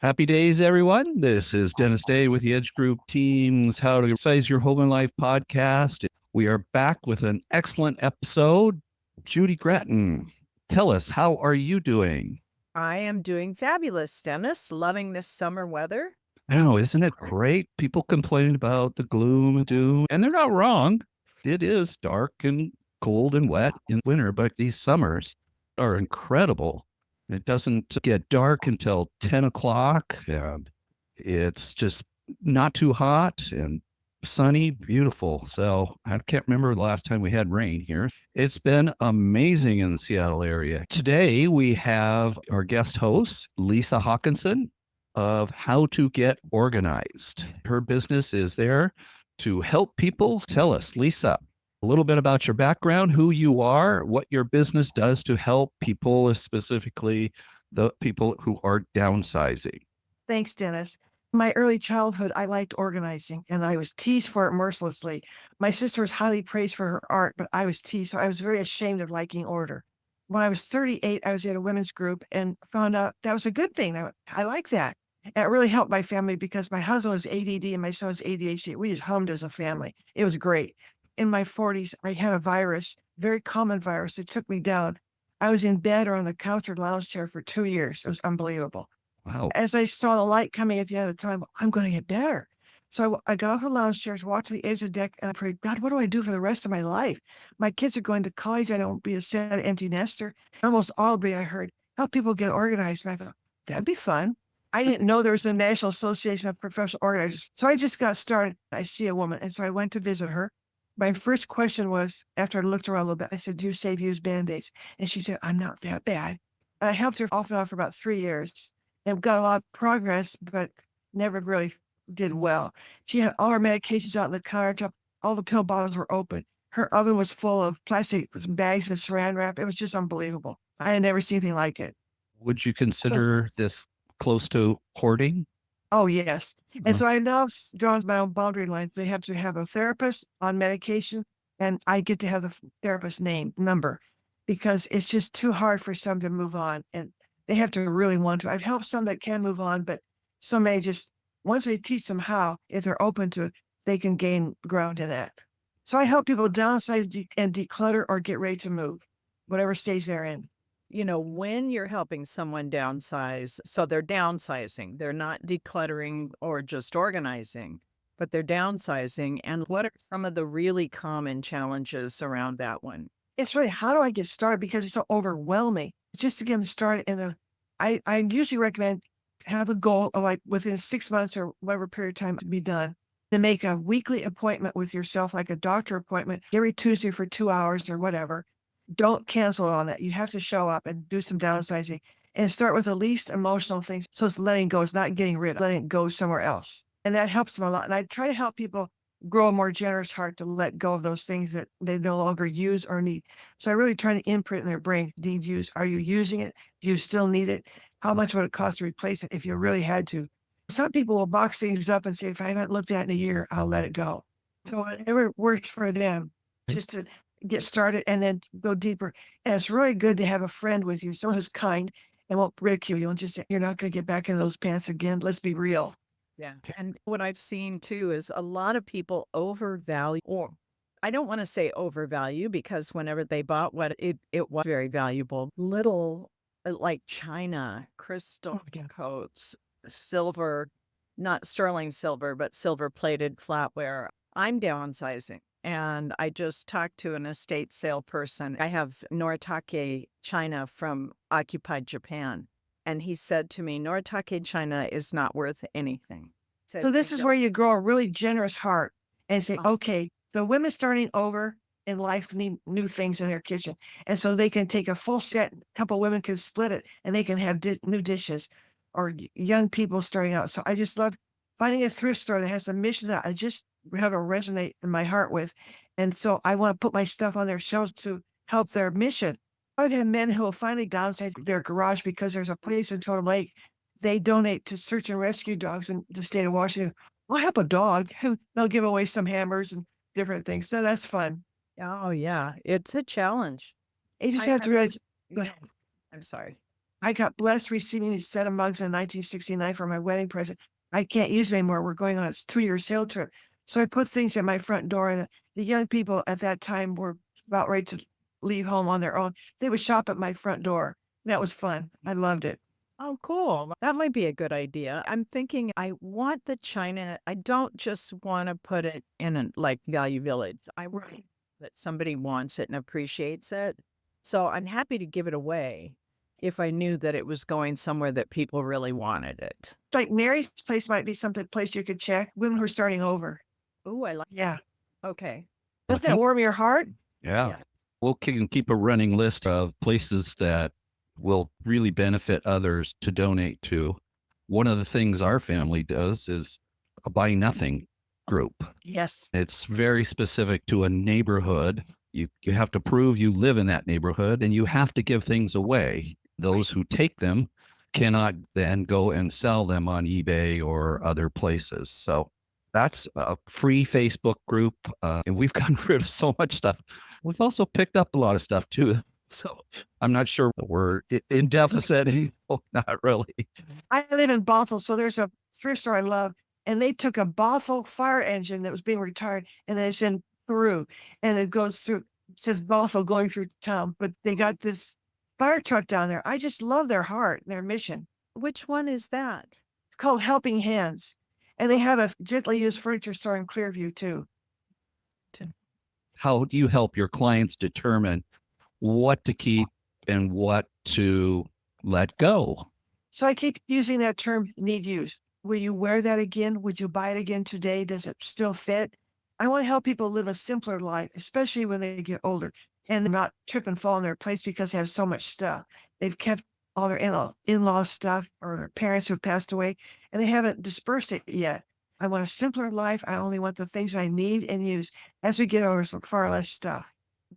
Happy days, everyone. This is Dennis Day with the Edge Group Team's How to Size Your Home and Life podcast. We are back with an excellent episode. Judygratton, tell us, how are you doing? I am doing fabulous, Dennis. Loving this summer weather. I know, isn't it great? People complain about the gloom and doom, and they're not wrong. It is dark and cold and wet in winter, but these summers are incredible. It doesn't get dark until 10 o'clock, and it's just not too hot and sunny, beautiful. So I can't remember the last time we had rain here. It's been amazing in the Seattle area. Today we have our guest host, Lisa Hawkinson of How to Get Organized. Her business is there to help people. Tell us, Lisa, a little bit about your background, who you are, what your business does to help people, specifically the people who are downsizing. Thanks, Dennis. My early childhood, I liked organizing and I was teased for it mercilessly. My sister was highly praised for her art, but I was teased, so I was very ashamed of liking order. When I was 38, I was at a women's group and found out that was a good thing. I like that. And it really helped my family because my husband was ADD and my son was ADHD. We just hummed as a family. It was great. In my 40s, I had a virus, very common virus. It took me down. I was in bed or on the couch or lounge chair for 2 years. It was unbelievable. Wow. As I saw the light coming at the end of the tunnel, I'm going to get better. So I got off the lounge chairs, walked to the edge of the deck, and I prayed, God, what do I do for the rest of my life? My kids are going to college. I don't be a sad, empty nester. Almost audibly, I heard, help people get organized. And I thought, that'd be fun. I didn't know there was a National Association of Professional Organizers. So I just got started. I see a woman. And so I went to visit her. My first question was, after I looked around a little bit, I said, do you save used Band-Aids? And she said, I'm not that bad. And I helped her off and on for about 3 years. And got a lot of progress, but never really did well. She had all her medications out on the countertop. All the pill bottles were open. Her oven was full of plastic bags of saran wrap. It was just unbelievable. I had never seen anything like it. Would you So, consider this close to hoarding? oh yes. And Uh, so I now drawn my own boundary lines. They have to have a therapist on medication, and I get to have the therapist name number because it's just too hard for some to move on. And they have to really want to. I've helped some that can move on, but some may just, once they teach them how, if they're open to it, they can gain ground in that. So I help people downsize and declutter or get ready to move, whatever stage they're in. When you're helping someone downsize, so they're downsizing, they're not decluttering or just organizing, but they're downsizing. And what are some of the really common challenges around that one? It's really, how do I get started? Because it's so overwhelming. Just to get them started I usually recommend have a goal of like within 6 months or whatever period of time to be done. Then make a weekly appointment with yourself, like a doctor appointment every Tuesday for 2 hours or whatever. Don't cancel on that. You have to show up and do some downsizing and start with the least emotional things. So it's letting go. It's not getting rid of, letting it go somewhere else. And that helps them a lot. And I try to help people grow a more generous heart to let go of those things that they no longer use or need. So I really try to imprint in their brain, need use. Are you using it? Do you still need it? How much would it cost to replace it if you really had to? Some people will box things up and say, if I haven't looked at it in a year, I'll let it go. So whatever works for them, just to get started and then go deeper. And it's really good to have a friend with you, someone who's kind and won't ridicule you and just say, you're not going to get back in those pants again. Let's be real. Yeah. And what I've seen too is a lot of people overvalue, or I don't want to say overvalue because whenever they bought what it was very valuable, little like china, crystal coats, silver, not sterling silver, but silver plated flatware. I'm downsizing. And I just talked to an estate sale person. I have Noritake china from occupied Japan. And he said to me, Noritake china is not worth anything. Said, So this is where you grow a really generous heart and say, okay, the women starting over in life need new things in their kitchen. And so they can take a full set, a couple women can split it and they can have new dishes, or young people starting out. So I just love finding a thrift store that has a mission that I just have a resonate in my heart with. And so I want to put my stuff on their shelves to help their mission. I've had men who will finally downsize their garage because there's a place in Totem Lake. They donate to search and rescue dogs in the state of Washington. I'll help a dog. They'll give away some hammers and different things. So that's fun. oh yeah, it's a challenge. You just I have to have- realize, go ahead. I'm sorry. I got blessed receiving these set of mugs in 1969 for my wedding present. I can't use them anymore. We're going on a 2-year sail trip. So I put things at my front door, and the young people at that time were about ready to leave home on their own. They would shop at my front door. That was fun. I loved it. Oh, cool. That might be a good idea. I'm thinking I want the china. I don't just want to put it in a like Value Village. I want Right. that somebody wants it and appreciates it. So I'm happy to give it away if I knew that it was going somewhere that people really wanted it. Like Mary's place might be place you could check. Women who are starting over. Oh, I like. Yeah. Okay. I Doesn't that think, warm your heart? yeah, Yeah. we'll keep a running list of places that will really benefit others to donate to. One of the things our family does is a buy nothing group. Yes. It's very specific to a neighborhood. You have to prove you live in that neighborhood and you have to give things away. Those who take them cannot then go and sell them on eBay or other places. So that's a free Facebook group. And we've gotten rid of so much stuff. We've also picked up a lot of stuff too. So I'm not sure we're in deficit. Oh, not really. I live in Bothell, so there's a thrift store I love, and they took a Bothell fire engine that was being retired, and then it's in Peru, and it goes through. It says Bothell going through town, but they got this fire truck down there. I just love their heart, their mission. Which one is that? It's called Helping Hands, and they have a gently used furniture store in Clearview too. How do you help your clients determine what to keep and what to let go? So I keep using that term need use. Will you wear that again? Would you buy it again today? Does it still fit? I want to help people live a simpler life, especially when they get older and not trip and fall in their place because they have so much stuff. They've kept all their in-law stuff or their parents who've passed away and they haven't dispersed it yet. I want a simpler life. I only want the things I need and use. As we get older, some far less stuff.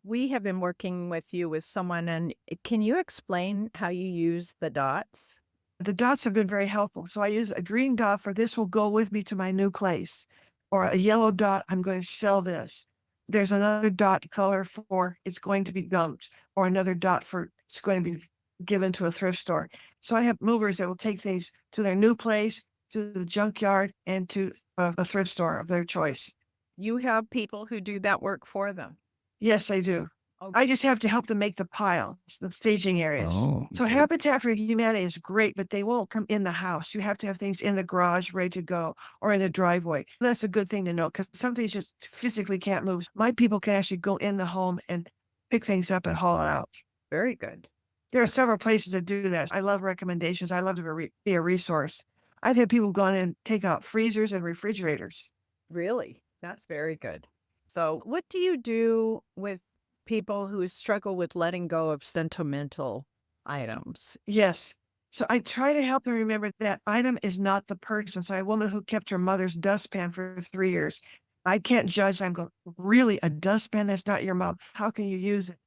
We have been working with you with someone, and can you explain how you use the dots? The dots have been very helpful. So I use a green dot for this will go with me to my new place, or a yellow dot, I'm going to sell this. There's another dot color for it's going to be dumped, or another dot for it's going to be given to a thrift store. So I have movers that will take things to their new place, to the junkyard, and to a thrift store of their choice. You have people who do that work for them. Yes, I do. Oh, I just have to help them make the pile, the staging areas. Oh, So okay. Habitat for Humanity is great, but they won't come in the house. You have to have things in the garage ready to go or in the driveway. That's a good thing to know because some things just physically can't move. My people can actually go in the home and pick things up and haul it out. very good. There are several places that do that. I love recommendations. I love to be a resource. I've had people go in and take out freezers and refrigerators. Really? That's very good. So, what do you do with people who struggle with letting go of sentimental items? Yes. So I try to help them remember that item is not the person. So I have a woman who kept her mother's dustpan for 3 years. I can't judge. I'm going, really, a dustpan? That's not your mom. How can you use it?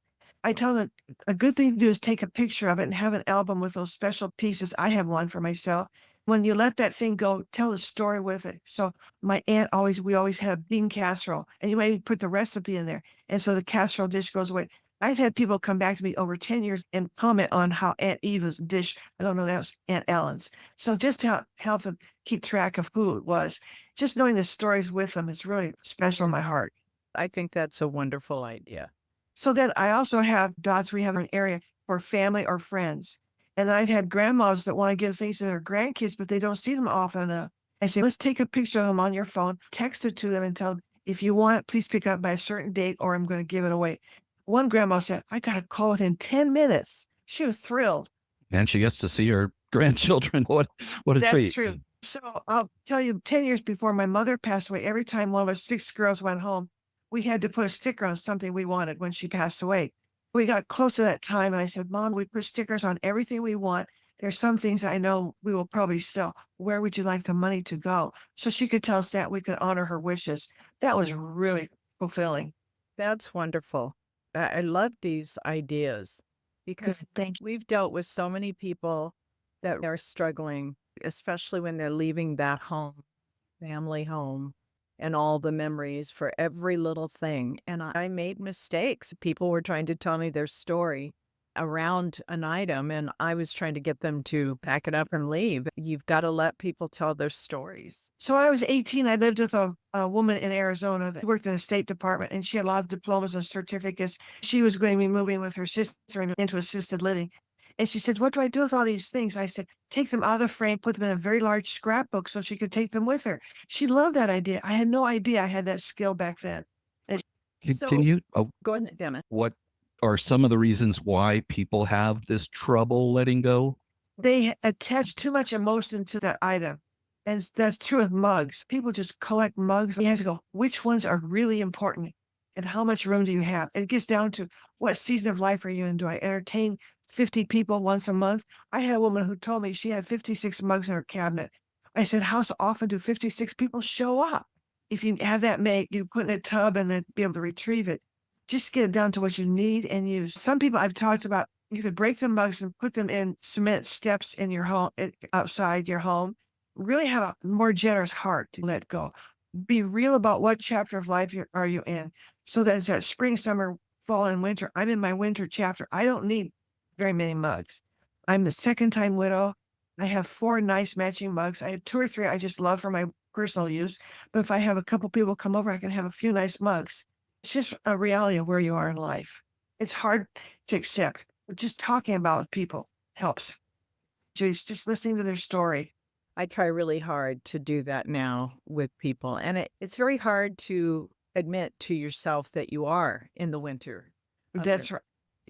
I tell them a good thing to do is take a picture of it and have an album with those special pieces. I have one for myself. When you let that thing go, tell the story with it. So my aunt we always had a bean casserole, and you might even put the recipe in there. And so the casserole dish goes away. I've had people come back to me over 10 years and comment on how Aunt Eva's dish, I don't know, that was Aunt Ellen's. So just to help them keep track of who it was, just knowing the stories with them is really special in my heart. I think that's a wonderful idea. So then I also have dots. We have an area for family or friends. And I've had grandmas that want to give things to their grandkids, but they don't see them often enough. I say, let's take a picture of them on your phone, text it to them and tell them, if you want it, please pick up by a certain date or I'm going to give it away. One grandma said, I got a call within 10 minutes. She was thrilled. And she gets to see her grandchildren. What a That's treat. true. So I'll tell you, 10 years before my mother passed away, every time one of us 6 girls went home, we had to put a sticker on something we wanted when she passed away. We got close to that time and I said, Mom, we put stickers on everything we want. There's some things I know we will probably sell. Where would you like the money to go? So she could tell us that we could honor her wishes. That was really fulfilling. That's wonderful. I love these ideas because Thank you. we've dealt with so many people that are struggling, especially when they're leaving that home, family home, and all the memories for every little thing. And I made mistakes. People were trying to tell me their story, around an item and I was trying to get them to pack it up and leave. You've got to let people tell their stories. So when I was 18, I lived with a woman in Arizona that worked in the State Department, and she had a lot of diplomas and certificates. She was going to be moving with her sister into assisted living. And she said, "What do I do with all these things?" I said, "Take them out of the frame, put them in a very large scrapbook so she could take them with her." She loved that idea. I had no idea I had that skill back then. And Can So you, go ahead, Dennis. what are some of the reasons why people have this trouble letting go? they attach too much emotion to that item. And that's true with mugs. People just collect mugs. You have to go, which ones are really important and how much room do you have? It gets down to what season of life are you in? Do I entertain 50 people once a month? I had a woman who told me she had 56 mugs in her cabinet. I said, how so often do 56 people show up? If you have that made, you put in a tub and then be able to retrieve it. Just get it down to what you need and use. Some people I've talked about, you could break the mugs and put them in cement steps in your home, outside your home. Really have a more generous heart to let go. Be real about what chapter of life are you in. So that it's that spring, summer, fall, and winter. I'm in my winter chapter. I don't need very many mugs. I'm the second time widow. I have 4 nice matching mugs. I have 2 or 3 I just love for my personal use. But if I have a couple people come over, I can have a few nice mugs. It's just a reality of where you are in life. It's hard to accept, but just talking about it with people helps. Just listening to their story. I try really hard to do that now with people. And it's very hard to admit to yourself that you are in the winter. That's right.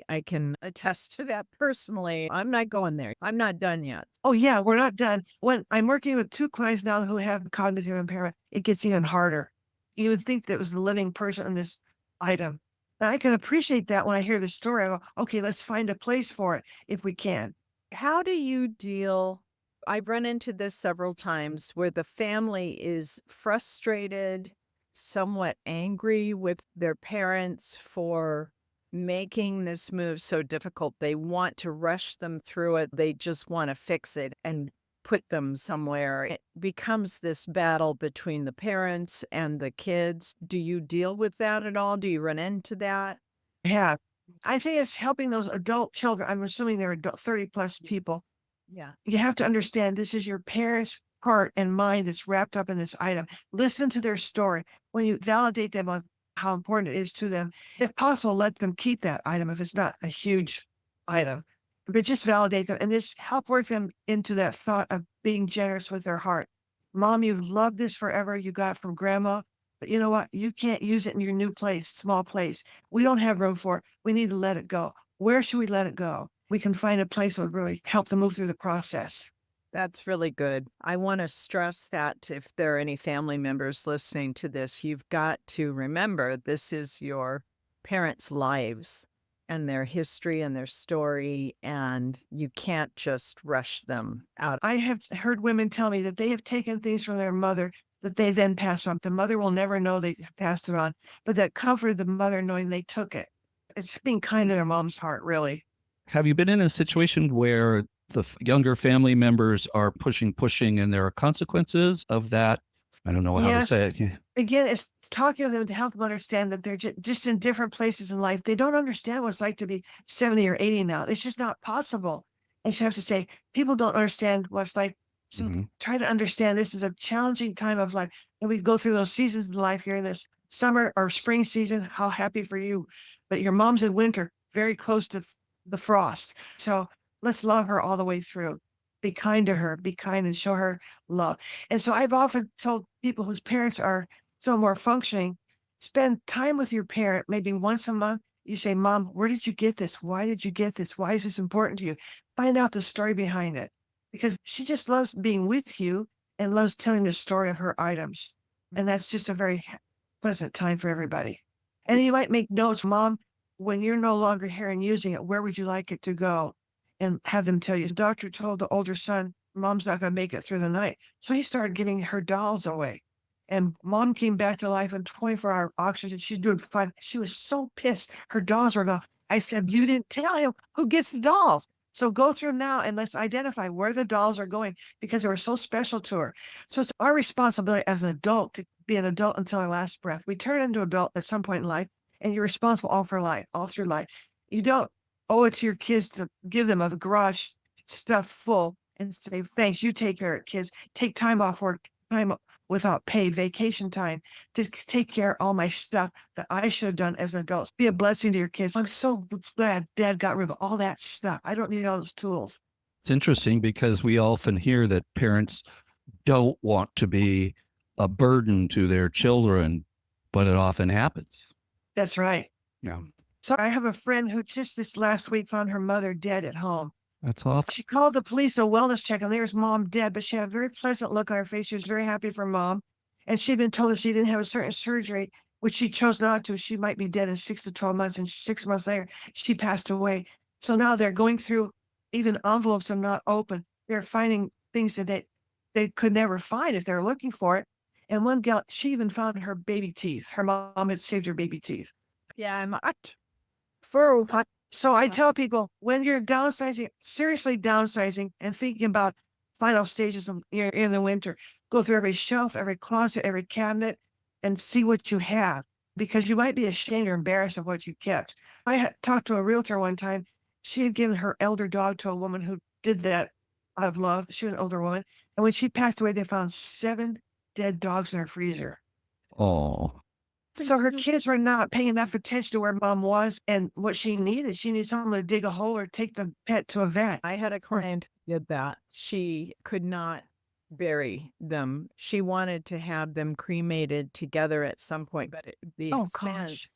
I can attest to that personally. I'm not going there. I'm not done yet. Oh, yeah, we're not done. When I'm working with 2 clients now who have cognitive impairment, it gets even harder. You would think that was the living person in this item. And I can appreciate that when I hear the story. I go, okay, let's find a place for it if we can. How do you deal? I've run into this several times where the family is frustrated, somewhat angry with their parents for making this move so difficult. They want to rush them through it. They just want to fix it and put them somewhere. It becomes this battle between the parents and the kids. Do you deal with that at all? Do you run into that? Yeah. I think it's helping those adult children. I'm assuming they're adult, 30 plus people. Yeah. You have to understand this is your parents' heart and mind that's wrapped up in this item. Listen to their story. When you validate them on how important it is to them, if possible, let them keep that item if it's not a huge item. But just validate them and just help work them into that thought of being generous with their heart. Mom, you've loved this forever. You got it from grandma. But you know what? You can't use it in your new place, small place. We don't have room for it. We need to let it go. Where should we let it go? We can find a place that would really help them move through the process. That's really good. I want to stress that if there are any family members listening to this, you've got to remember this is your parents' lives and their history and their story, and you can't just rush them out. I have heard women tell me that they have taken things from their mother that they then pass on. The mother will never know they passed it on, but that comforted the mother knowing they took it. It's being kind to their mom's heart, really. Have you been in a situation where the younger family members are pushing, and there are consequences of that? I don't know how to Yes. say it. Yeah. Again, it's talking with them to help them understand that they're just in different places in life. They don't understand what it's like to be 70 or 80 now. It's just not possible. And you have to say, people don't understand what it's like. So Mhm. try to understand this is a challenging time of life. And we go through those seasons in life here in this summer or spring season. How happy for you. But your mom's in winter, very close to the frost. So let's love her all the way through. Be kind to her, be kind and show her love. And so I've often told people whose parents are so more functioning, spend time with your parent, maybe once a month. You say, Mom, where did you get this? Why did you get this? Why is this important to you? Find out the story behind it because she just loves being with you and loves telling the story of her items. And that's just a very pleasant time for everybody. And you might make notes, Mom, when you're no longer here and using it, where would you like it to go? And have them tell you. The doctor told the older son, Mom's not going to make it through the night. So he started giving her dolls away. And Mom came back to life on 24-hour oxygen. She's doing fine. She was so pissed. Her dolls were gone. I said, you didn't tell him who gets the dolls. So go through now and let's identify where the dolls are going because they were so special to her. So it's our responsibility as an adult to be an adult until our last breath. We turn into adult at some point in life and you're responsible all for life, all through life. You don't owe it to your kids to give them a garage stuffed full and say, thanks, you take care of it, kids. Take time off work, time without pay, vacation time. Just take care of all my stuff that I should have done as an adult. Be a blessing to your kids. I'm so glad Dad got rid of all that stuff. I don't need all those tools. It's interesting because we often hear that parents don't want to be a burden to their children, but it often happens. That's right. Yeah. So I have a friend who just this last week found her mother dead at home. That's awful. She called the police, a wellness check, and there's mom dead, but she had a very pleasant look on her face. She was very happy for mom. And she'd been told if she didn't have a certain surgery, which she chose not to, she might be dead in 6 to 12 months. And 6 months later, she passed away. So now they're going through even envelopes and not open. They're finding things that they could never find if they're looking for it. And one gal, she even found her baby teeth. Her mom had saved her baby teeth. Yeah, I'm at for what? So I tell people when you're downsizing, seriously downsizing and thinking about final stages of in the winter, go through every shelf, every closet, every cabinet, and see what you have because you might be ashamed or embarrassed of what you kept. I had talked to a realtor one time. She had given her elder dog to a woman who did that out of love. She was an older woman. And when she passed away, they found 7 dead dogs in her freezer. Oh, So her kids were not paying enough attention to where mom was and what she needed. She needed someone to dig a hole or take the pet to a vet. I had a client did that. She could not bury them. She wanted to have them cremated together at some point, but the Oh, expense gosh.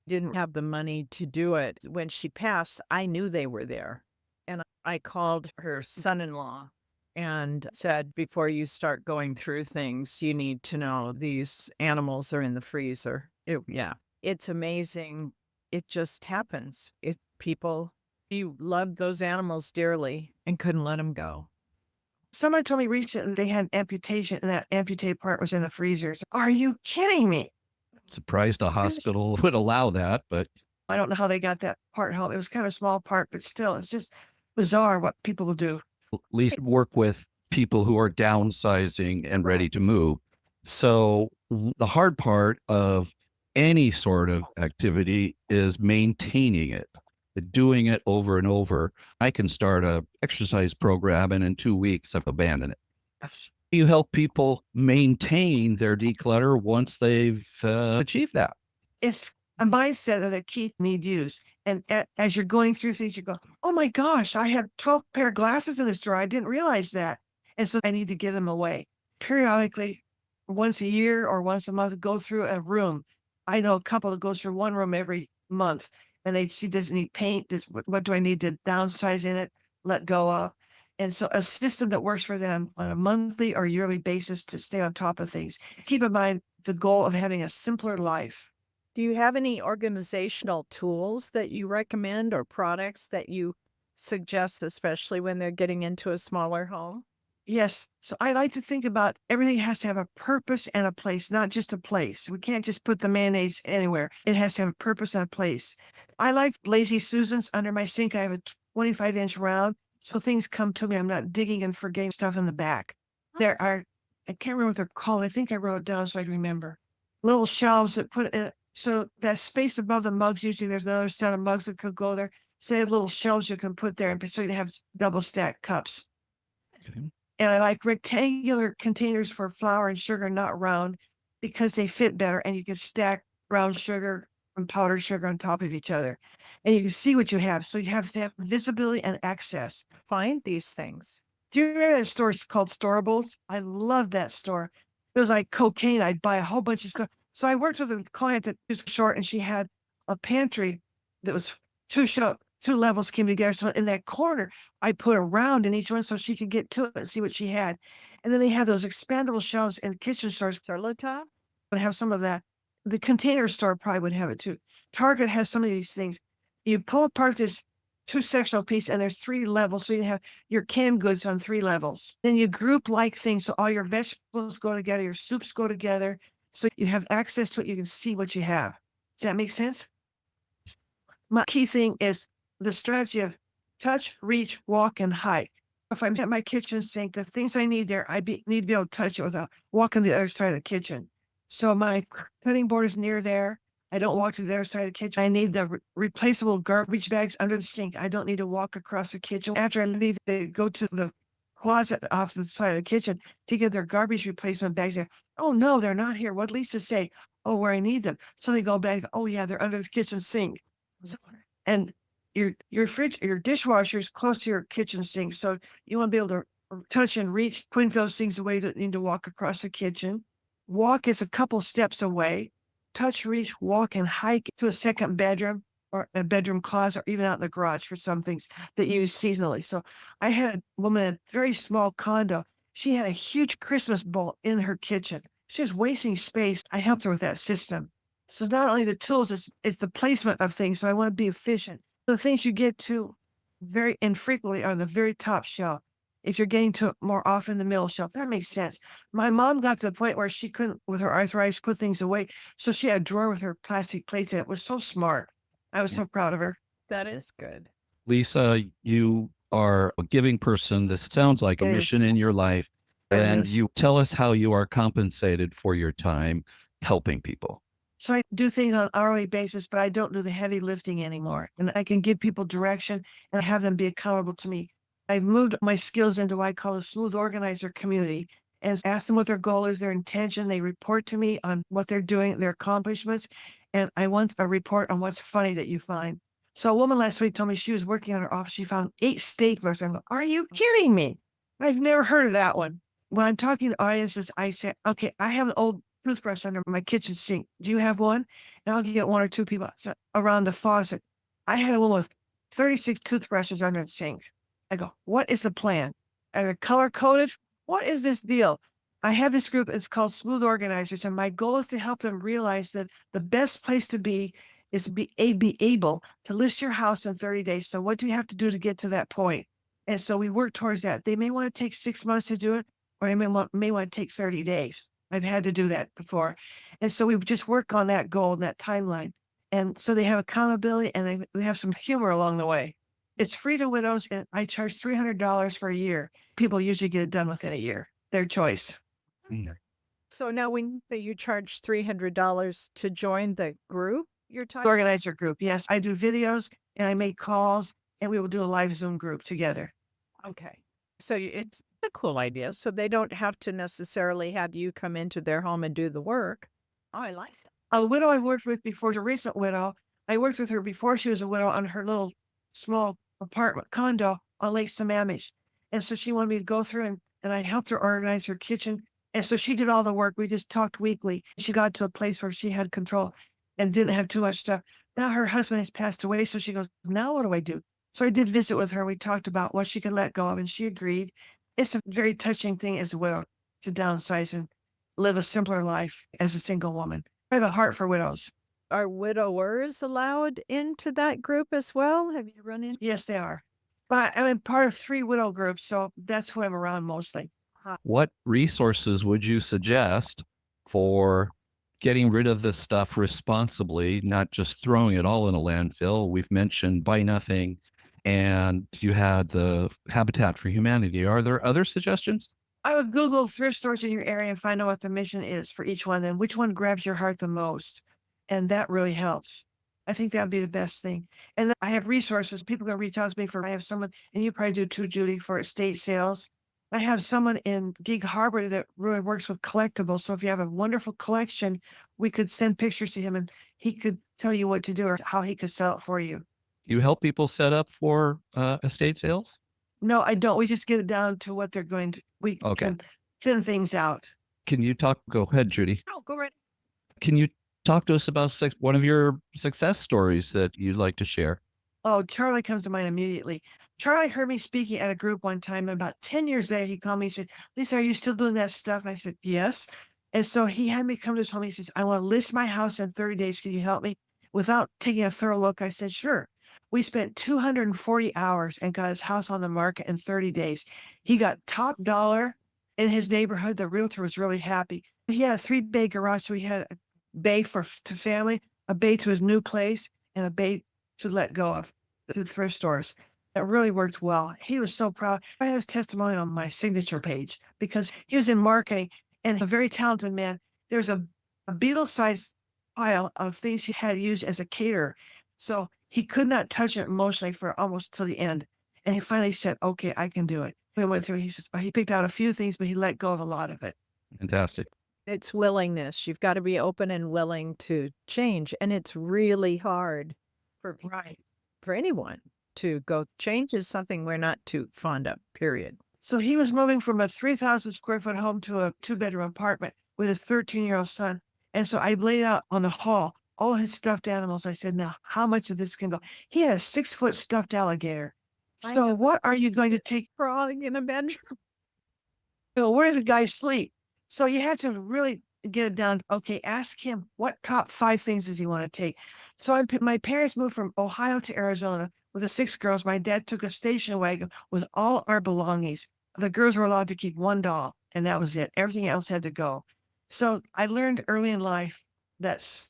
didn't have the money to do it. When she passed, I knew they were there. And I called her son-in-law and said, before you start going through things, you need to know these animals are in the freezer. Yeah, it's amazing. It just happens. You loved those animals dearly and couldn't let them go. Someone told me recently they had an amputation and that amputated part was in the freezers. Are you kidding me? surprised a hospital would allow that, but I don't know how they got that part home. It was kind of a small part, but still, it's just bizarre what people will do. at least work with people who are downsizing and ready Right. to move. So the hard part of any sort of activity is maintaining it, doing it over and over. I can start a exercise program and in 2 weeks I've abandoned it. You help people maintain their declutter once they've achieved that. It's a mindset of the key need use. And as you're going through things, you go, oh my gosh, I have 12 pair of glasses in this drawer. I didn't realize that. And so I need to give them away. Periodically, once a year or once a month, go through a room. I know a couple that goes through one room every month and they see, does it need paint? What do I need to downsize in it, let go of? And so a system that works for them on a monthly or yearly basis to stay on top of things. Keep in mind the goal of having a simpler life. Do you have any organizational tools that you recommend or products that you suggest, especially when they're getting into a smaller home? Yes. So I like to think about everything has to have a purpose and a place, not just a place. We can't just put the mayonnaise anywhere. It has to have a purpose and a place. I like Lazy Susans under my sink. I have a 25-inch round. So things come to me. I'm not digging and forgetting stuff in the back. There are, I can't remember what they're called. I think I wrote it down so I can remember. Little shelves that put in, so that space above the mugs, usually there's another set of mugs that could go there. So they have little shelves you can put there. So you have double stacked cups. Okay. And I like rectangular containers for flour and sugar, not round, because they fit better and you can stack brown sugar and powdered sugar on top of each other. And you can see what you have. So you have to have visibility and access. Find these things. Do you remember that store? It's called Storables. I love that store. It was like cocaine. I'd buy a whole bunch of stuff. So I worked with a client that was short and she had a pantry that was two levels came together. So in that corner, I put a round in each one so she could get to it and see what she had. And then they have those expandable shelves in kitchen stores. Charlotte? Would have some of that. The Container Store probably would have it too. Target has some of these things. You pull apart this 2-sectional piece and there's 3 levels. So you have your canned goods on 3 levels. Then you group like things. So all your vegetables go together, your soups go together. So you have access to it. You can see what you have. Does that make sense? My key thing is the strategy of touch, reach, walk, and hike. If I'm at my kitchen sink, the things I need there, need to be able to touch it without walking the other side of the kitchen. So my cutting board is near there. I don't walk to the other side of the kitchen. I need the replaceable garbage bags under the sink. I don't need to walk across the kitchen. After I leave, they go to the closet off the side of the kitchen to get their garbage replacement bags. Oh no, they're not here. What Lisa say? Oh, where I need them. So they go back. Oh yeah, they're under the kitchen sink. So, and your fridge, your dishwasher is close to your kitchen sink, so you want to be able to touch and reach, putting those things away. Don't need to walk across the kitchen. Walk is a couple steps away. Touch, reach, walk, and hike to a second bedroom or a bedroom closet, or even out in the garage for some things that you use seasonally. So I had a woman in a very small condo. She had a huge Christmas bowl in her kitchen. She was wasting space. I helped her with that system. So it's not only the tools, it's the placement of things. So I want to be efficient. The things you get to very infrequently are the very top shelf. If you're getting to it more often, the middle shelf, that makes sense. My mom got to the point where she couldn't, with her arthritis, put things away. So she had a drawer with her plastic plates in it. It was so smart. I was so proud of her. That is good. Lisa, you are a giving person. This sounds like a It is. mission in your life. It And is. you tell us how you are compensated for your time helping people. So I do things on an hourly basis, but I don't do the heavy lifting anymore. And I can give people direction and have them be accountable to me. I've moved my skills into what I call a smooth organizer community and ask them what their goal is, their intention. They report to me on what they're doing, their accomplishments. And I want a report on what's funny that you find. So a woman last week told me she was working on her office. She found 8 staplers. I'm like, are you kidding me? I've never heard of that one. When I'm talking to audiences, I say, okay, I have an old toothbrush under my kitchen sink. Do you have one? And I'll get 1 or 2 people around the faucet. I had a woman with 36 toothbrushes under the sink. I go, what is the plan? Are they color coded? What is this deal? I have this group. It's called Smooth Organizers. And my goal is to help them realize that the best place to be is be able to list your house in 30 days. So what do you have to do to get to that point? And so we work towards that. They may want to take 6 months to do it, or they may want to take 30 days. I've had to do that before. And so we just work on that goal and that timeline. And so they have accountability and they have some humor along the way. It's free to widows, and I charge $300 for a year. People usually get it done within a year. Their choice. So now when you say you charge $300 to join the group, you're talking Organizer group. Yes, I do videos and I make calls and we will do a live Zoom group together. okay. So it's a cool idea. So they don't have to necessarily have you come into their home and do the work. Oh, I like that. A widow I worked with before, a recent widow, I worked with her before she was a widow on her little small apartment condo on Lake Sammamish. And so she wanted me to go through and I helped her organize her kitchen. And so she did all the work. We just talked weekly. She got to a place where she had control and didn't have too much stuff. Now her husband has passed away. So she goes, now what do I do? So I did visit with her. We talked about what she could let go of and she agreed. It's a very touching thing as a widow to downsize and live a simpler life as a single woman. I have a heart for widows. Are widowers allowed into that group as well? Have you run into? Yes, they are. But I'm part of 3 widow groups, so that's who I'm around mostly. What resources would you suggest for getting rid of this stuff responsibly, not just throwing it all in a landfill? We've mentioned Buy Nothing, and you had the Habitat for Humanity. Are there other suggestions? I would Google thrift stores in your area and find out what the mission is for each one, and which one grabs your heart the most. And that really helps. I think that would be the best thing. And then I have resources. People can reach out to me I have someone, and you probably do too, Judy, for estate sales. I have someone in Gig Harbor that really works with collectibles. So if you have a wonderful collection, we could send pictures to him and he could tell you what to do or how he could sell it for you. You help people set up for estate sales? No, I don't. We just get it down to what they're going to, we Okay. can thin things out. Can you talk? Go ahead, Judy. Oh, go right. Can you talk to us about one of your success stories that you'd like to share? Oh, Charlie comes to mind immediately. Charlie heard me speaking at a group one time, and about 10 years later, he called me and said, Lisa, are you still doing that stuff? And I said, yes. And so he had me come to his home. He says, I want to list my house in 30 days. Can you help me? Without taking a thorough look, I said, sure. We spent 240 hours and got his house on the market in 30 days. He got top dollar in his neighborhood. The realtor was really happy. He had a 3-bay garage. So he had a bay to family, a bay to his new place, and a bay to let go of the thrift stores. It really worked well. He was so proud. I have his testimony on my signature page because he was in marketing and a very talented man. There's a Beetle-sized pile of things he had used as a caterer. So he could not touch it emotionally for almost till the end. And he finally said, okay, I can do it. We went through, he picked out a few things, but he let go of a lot of it. Fantastic. It's willingness. You've got to be open and willing to change. And it's really hard for Right. for anyone to go. Change is something we're not too fond of, period. So he was moving from a 3,000 square foot home to a 2-bedroom apartment with a 13-year-old son. And so I laid out on the hall all his stuffed animals. I said, now, how much of this can go? He had a 6-foot stuffed alligator. I So have what are you going to take? crawling in a bedroom. Where does the guy sleep? So you have to really get it down. Okay, ask him what top 5 things does he want to take. So my parents moved from Ohio to Arizona with the 6 girls. My dad took a station wagon with all our belongings. The girls were allowed to keep 1 doll, and that was it. Everything else had to go. So I learned early in life that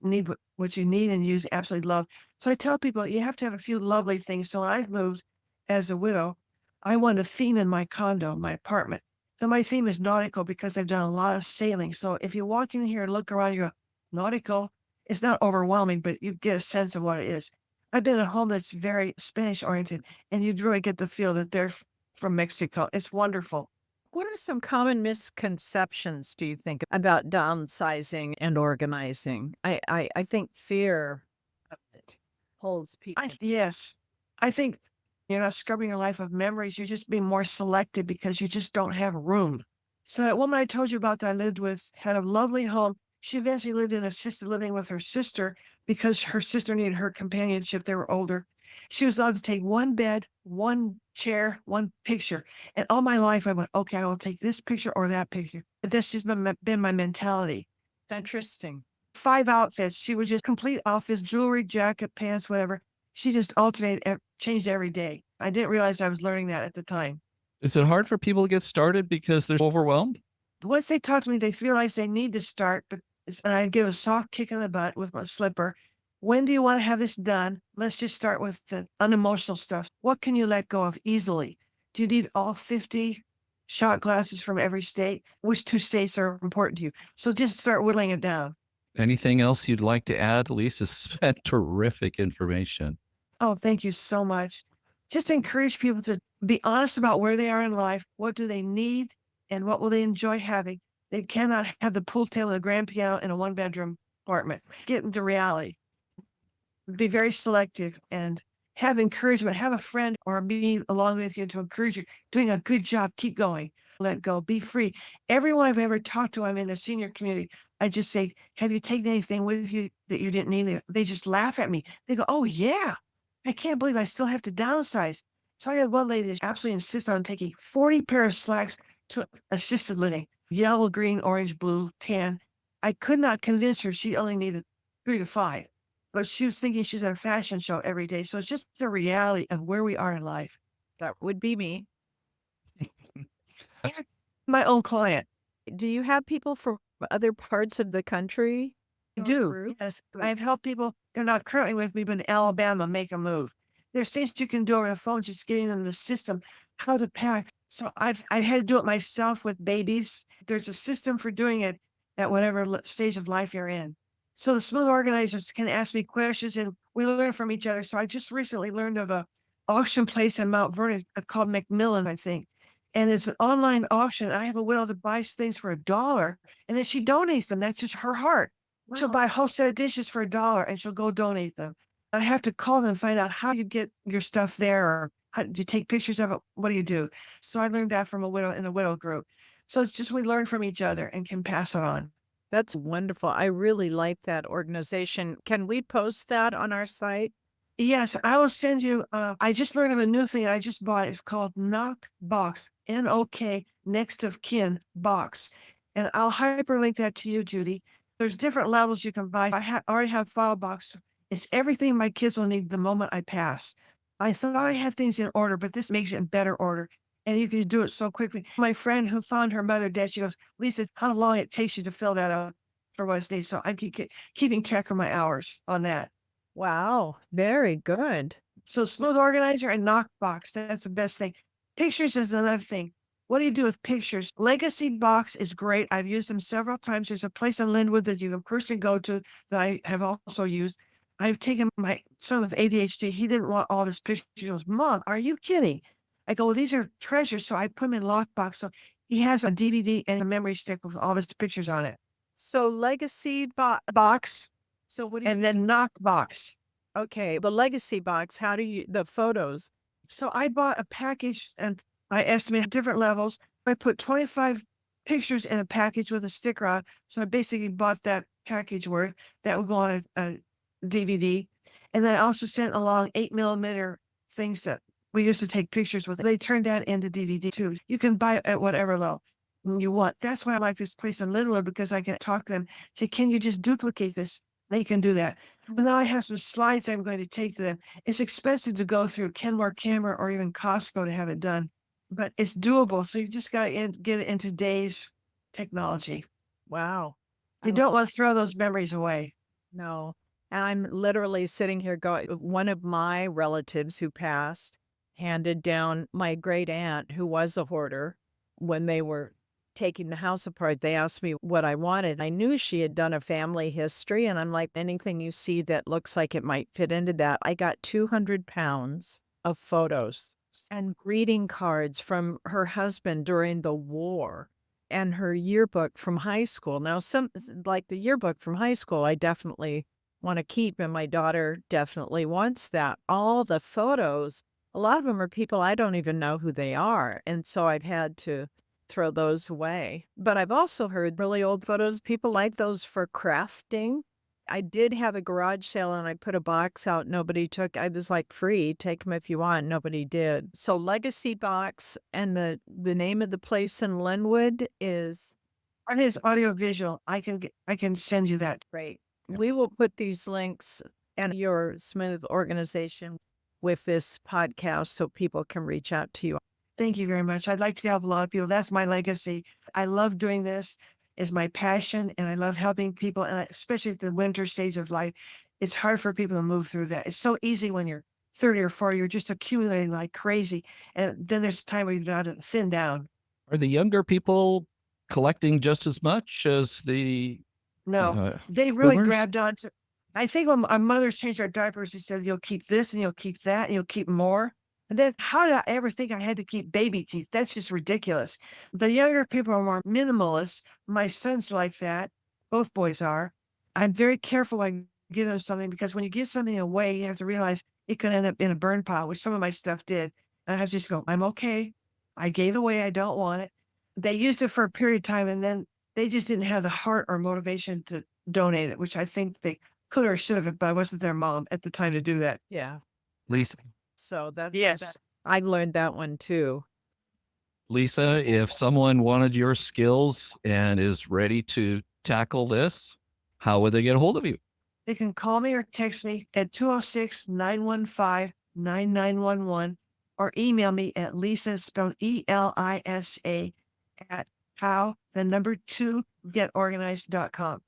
need what you need and use absolutely love. So I tell people you have to have a few lovely things. So when I moved as a widow, I wanted a theme in my condo, my apartment. So my theme is nautical because I've done a lot of sailing. So if you walk in here and look around, you go, nautical. It's not overwhelming, but you get a sense of what it is. I've been in a home that's very Spanish oriented, and you'd really get the feel that they're from Mexico. It's wonderful. What are some common misconceptions, do you think, about downsizing and organizing? I think fear of it holds people. Yes, I think you're not scrubbing your life of memories. You're just being more selective because you just don't have room. So that woman I told you about that I lived with had a lovely home. She eventually lived in assisted living with her sister because her sister needed her companionship. They were older. She was allowed to take 1 bed, 1 chair, 1 picture. And all my life I went, okay, I will take this picture or that picture. But that's just been my mentality. It's interesting. 5 outfits. She would just complete outfits, jewelry, jacket, pants, whatever. She just changed every day. I didn't realize I was learning that at the time. Is it hard for people to get started because they're overwhelmed? Once they talk to me, they realize they need to start, and I give a soft kick in the butt with my slipper. When do you want to have this done? Let's just start with the unemotional stuff. What can you let go of easily? Do you need all 50 shot glasses from every state? Which 2 states are important to you? So just start whittling it down. Anything else you'd like to add? Lisa's had terrific information. Oh, thank you so much. Just encourage people to be honest about where they are in life. What do they need and what will they enjoy having? They cannot have the pool table and the grand piano in a 1-bedroom apartment. Get into reality. Be very selective and have encouragement. Have a friend or me along with you to encourage you. Doing a good job. Keep going. Let go. Be free. Everyone I've ever talked to, I'm in the senior community. I just say, have you taken anything with you that you didn't need? They just laugh at me. They go, oh, yeah. I can't believe I still have to downsize. So I had one lady that absolutely insists on taking 40 pair of slacks to assisted living, yellow, green, orange, blue, tan. I could not convince her she only needed 3 to 5, but she was thinking she's at a fashion show every day. So it's just the reality of where we are in life. That would be me. And my own client. Do you have people for other parts of the country? I Your do. group? Yes. Good. I've helped people, they're not currently with me, but in Alabama, make a move. There's things you can do over the phone, just getting them the system, how to pack. So I had to do it myself with babies. There's a system for doing it at whatever stage of life you're in. So the smooth organizers can ask me questions and we learn from each other. So I just recently learned of a auction place in Mount Vernon called Macmillan, I think. And it's an online auction. I have a widow that buys things for $1 and then she donates them. That's just her heart. She'll Wow. buy a whole set of dishes for $1 and she'll go donate them. I have to call them and find out how you get your stuff there or how do you take pictures of it? What do you do? So I learned that from a widow in a widow group. So it's just we learn from each other and can pass it on. That's wonderful. I really like that organization. Can we post that on our site? Yes, I will send you. I just learned of a new thing I just bought. It's called Knock Box, NOK, next of kin box. And I'll hyperlink that to you, Judy. There's different levels you can buy. I already have file box. It's everything my kids will need the moment I pass. I thought I had things in order, but this makes it in better order. And you can do it so quickly. My friend who found her mother dead, she goes, Lisa, how long it takes you to fill that out for what's needed. So I keeping track of my hours on that. Wow. Very good. So smooth organizer and knockbox, that's the best thing. Pictures is another thing. what do you do with pictures? Legacy Box is great. I've used them several times. There's a place in Linwood that you can personally go to that I have also used. I've taken my son with ADHD. He didn't want all of his pictures. He goes, Mom, are you kidding? I go, well, these are treasures. So I put them in lockbox. So he has a DVD and a memory stick with all of his pictures on it. So legacy Box So what do you, and then Knockbox. okay, the legacy box, how do you, the photos? So I bought a package and I estimated different levels. I put 25 pictures in a package with a sticker on. So I basically bought that package worth that would go on a DVD. And then I also sent along 8mm things that we used to take pictures with. They turned that into DVD too. You can buy it at whatever level you want. That's why I like this place in Linwood, because I can talk to them, say, can you just duplicate this? They can do that. But now I have some slides I'm going to take to them. It's expensive to go through Kenmore Camera or even Costco to have it done, but it's doable. So you just got to get it in today's technology. Wow. You don't want to throw those memories away. No. And I'm literally sitting here going, one of my relatives who passed handed down my great aunt, who was a hoarder, when they were taking the house apart. They asked me what I wanted. I knew she had done a family history, and I'm like, anything you see that looks like it might fit into that. I got 200 pounds of photos and greeting cards from her husband during the war and her yearbook from high school. Now, some like the yearbook from high school, I definitely want to keep, and my daughter definitely wants that. All the photos, a lot of them are people I don't even know who they are. And so I've had to throw those away. But I've also heard really old photos, people like those for crafting. I did have a garage sale and I put a box out. Nobody took. I was like, free, take them if you want. Nobody did. So Legacy Box, and the name of the place in Linwood is Art is audiovisual. I can send you that. great. We will put these links and your Smooth organization with this podcast so people can reach out to you. Thank you very much. I'd like to help a lot of people. That's my legacy. I love doing this. Is my passion, and I love helping people, and especially at the winter stage of life. It's hard for people to move through that. It's so easy when you're 30 or 40, you're just accumulating like crazy. And then there's a time where you've got to thin down. Are the younger people collecting just as much as the No, they really boomers? grabbed on to. I think when our mothers changed our diapers, they said, you'll keep this and you'll keep that and you'll keep more. And then how did I ever think I had to keep baby teeth? That's just ridiculous. The younger people are more minimalist. My son's like that. Both boys are. I'm very careful when I give them something, because when you give something away, you have to realize it could end up in a burn pile, which some of my stuff did. And I have to just go, I'm okay. I gave it away. I don't want it. They used it for a period of time, and then they just didn't have the heart or motivation to donate it, which I think they could or should have, but I wasn't their mom at the time to do that. Yeah. Lisa, So that's Yes. I learned that one too. Lisa, if someone wanted your skills and is ready to tackle this, how would they get a hold of you? They can call me or text me at 206-915-9911 or email me at Lisa, spelled ELISA, at how2getorganized.com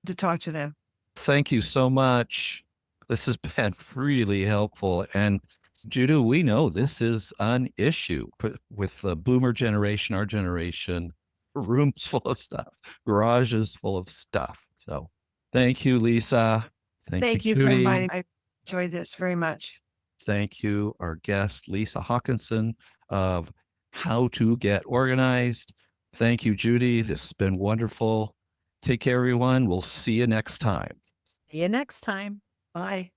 to talk to them. Thank you so much. This has been really helpful. And Judy, we know this is an issue with the boomer generation, our generation, rooms full of stuff, garages full of stuff. So thank you, Lisa. Thank you for Judy. inviting me. I enjoyed this very much. Thank you, our guest, Lisa Hawkinson of How to Get Organized. Thank you, Judy. This has been wonderful. Take care, everyone. We'll see you next time. See you next time. Bye.